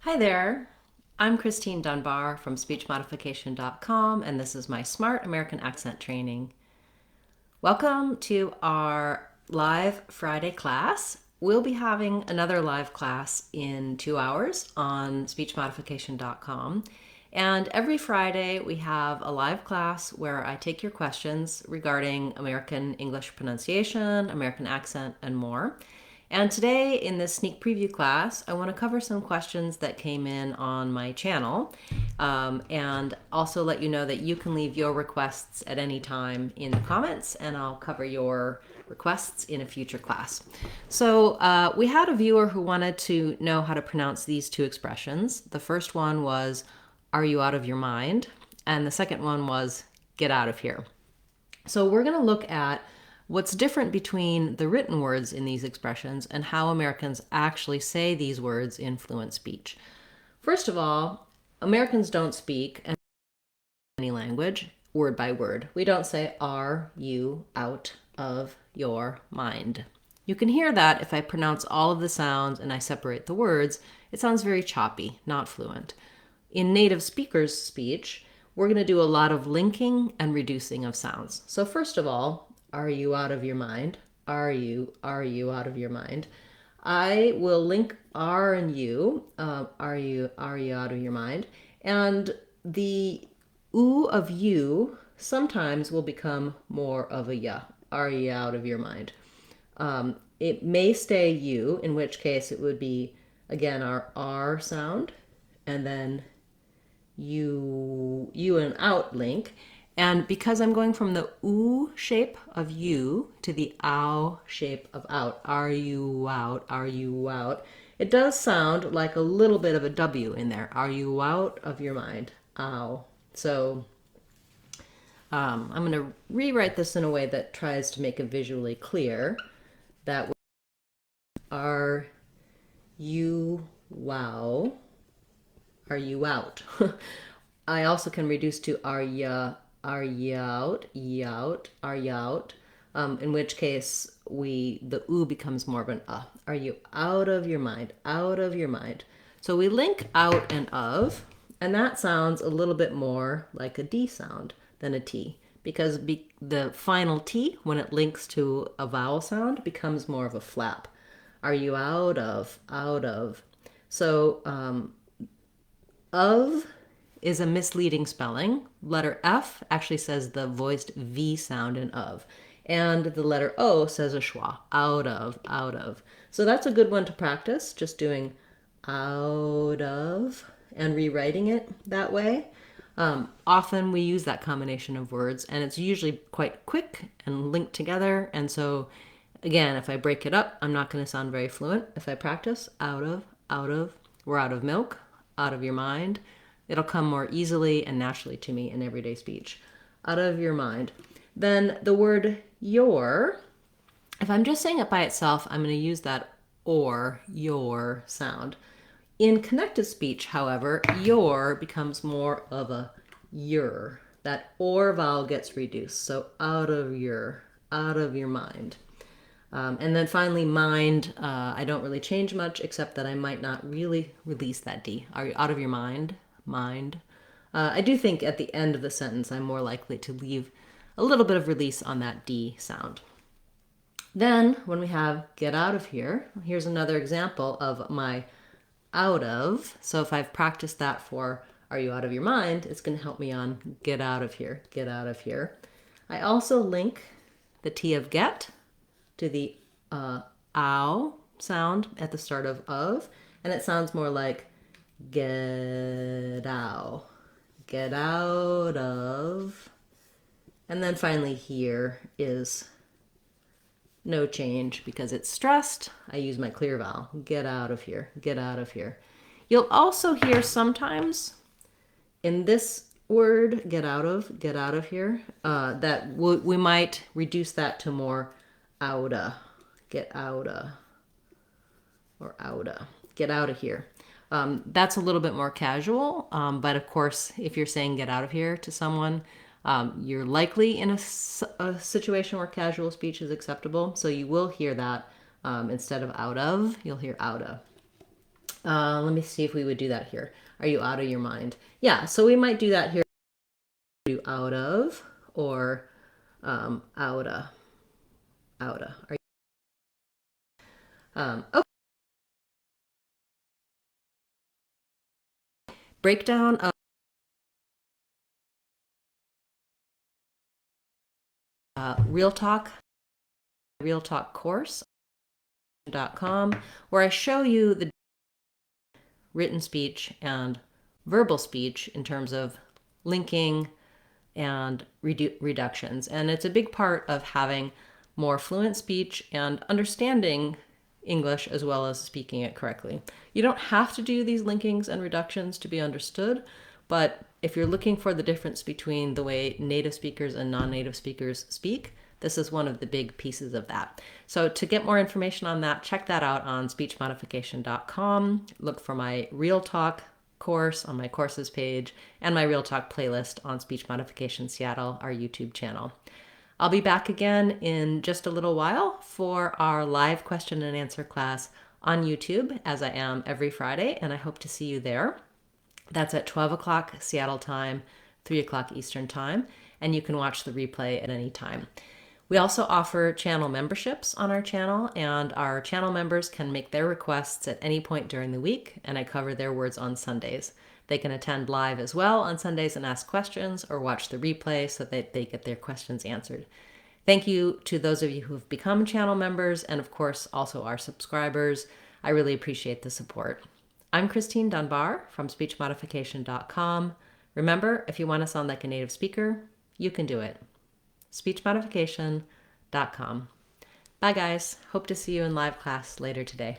Hi there. I'm Christine Dunbar from speechmodification.com, and this is my Smart American Accent Training. Welcome to our live Friday class. We'll be having another live class in 2 hours on speechmodification.com. And every Friday, we have a live class where I take your questions regarding American English pronunciation, American accent, and more. And today, in this sneak preview class, I want to cover some questions that came in on my channel and also let you know that you can leave your requests at any time in the comments, and I'll cover your requests in a future class. So we had a viewer who wanted to know how to pronounce these two expressions. The first one was, "Are you out of your mind?" And the second one was, "Get out of here." So we're going to look at what's different between the written words in these expressions and how Americans actually say these words in fluent speech. First of all, Americans don't speak any language word by word. We don't say, "Are you out of your mind?" You can hear that if I pronounce all of the sounds and I separate the words, it sounds very choppy, not fluent. In native speakers' speech, we're going to do a lot of linking and reducing of sounds. So first of all, "Are you out of your mind?" Are you out of your mind? I will link "are" and "you." Are you out of your mind? And the "oo" of "you" sometimes will become more of a "ya." Are you out of your mind? It may stay "you," in which case it would be, again, our "r" sound, and then you and out link. And because I'm going from the "oo" shape of "you" to the "ow" shape of "out," are you out? Are you out? It does sound like a little bit of a W in there. Are you out of your mind? Ow. So I'm going to rewrite this in a way that tries to make it visually clear. That are you wow? Are you out? I also can reduce to are ya out, are ya out? In which case the "oo" becomes more of an Are you out of your mind? Out of your mind. So we link "out" and "of," and that sounds a little bit more like a D sound than a T, because the final T, when it links to a vowel sound, becomes more of a flap. Are you out of? Out of. So of is a misleading spelling. Letter F actually says the voiced V sound in of. And the letter O says a schwa, out of, out of. So that's a good one to practice, just doing out of and rewriting it that way. Often we use that combination of words, and it's usually quite quick and linked together. And so, again, if I break it up, I'm not going to sound very fluent. If I practice out of, we're out of milk, out of your mind, it'll come more easily and naturally to me in everyday speech. Out of your mind. Then the word your, if I'm just saying it by itself, I'm going to use that or, your sound. In connected speech, however, your becomes more of a your. That or vowel gets reduced. So out of your mind. And then finally, mind, I don't really change much except that I might not really release that D. Are you out of your mind? Mind. I do think at the end of the sentence I'm more likely to leave a little bit of release on that D sound. Then when we have "get out of here," here's another example of my "out of." So if I've practiced that for "are you out of your mind," it's going to help me on "get out of here," get out of here. I also link the T of "get" to the ow sound at the start of, and it sounds more like get out, get out of. And then finally here is no change because it's stressed. I use my clear vowel, get out of here, get out of here. You'll also hear sometimes in this word, get out of here, that we might reduce that to more outa, get outa, or outa, get out of here. That's a little bit more casual, but of course, if you're saying "get out of here" to someone, you're likely in a situation where casual speech is acceptable, so you will hear that instead of "out of," you'll hear "outa." Let me see if we would do that here. Are you out of your mind? Yeah, so we might do that here. Do out of or outa. Outa. Are you, okay. Breakdown of Real Talk course.com, where I show you the written speech and verbal speech in terms of linking and reductions. And it's a big part of having more fluent speech and understanding English as well as speaking it correctly. You don't have to do these linkings and reductions to be understood, but if you're looking for the difference between the way native speakers and non-native speakers speak, this is one of the big pieces of that. So to get more information on that, check that out on speechmodification.com. Look for my Real Talk course on my courses page and my Real Talk playlist on Speech Modification Seattle, our YouTube channel. I'll be back again in just a little while for our live question and answer class on YouTube, as I am every Friday, and I hope to see you there. That's at 12 o'clock Seattle time, 3 o'clock Eastern time, and you can watch the replay at any time. We also offer channel memberships on our channel, and our channel members can make their requests at any point during the week, and I cover their words on Sundays. They can attend live as well on Sundays and ask questions, or watch the replay so that they get their questions answered. Thank you to those of you who have become channel members, and of course also our subscribers. I really appreciate the support. I'm Christine Dunbar from speechmodification.com. Remember, if you want to sound like a native speaker, you can do it. speechmodification.com. Bye guys. Hope to see you in live class later today.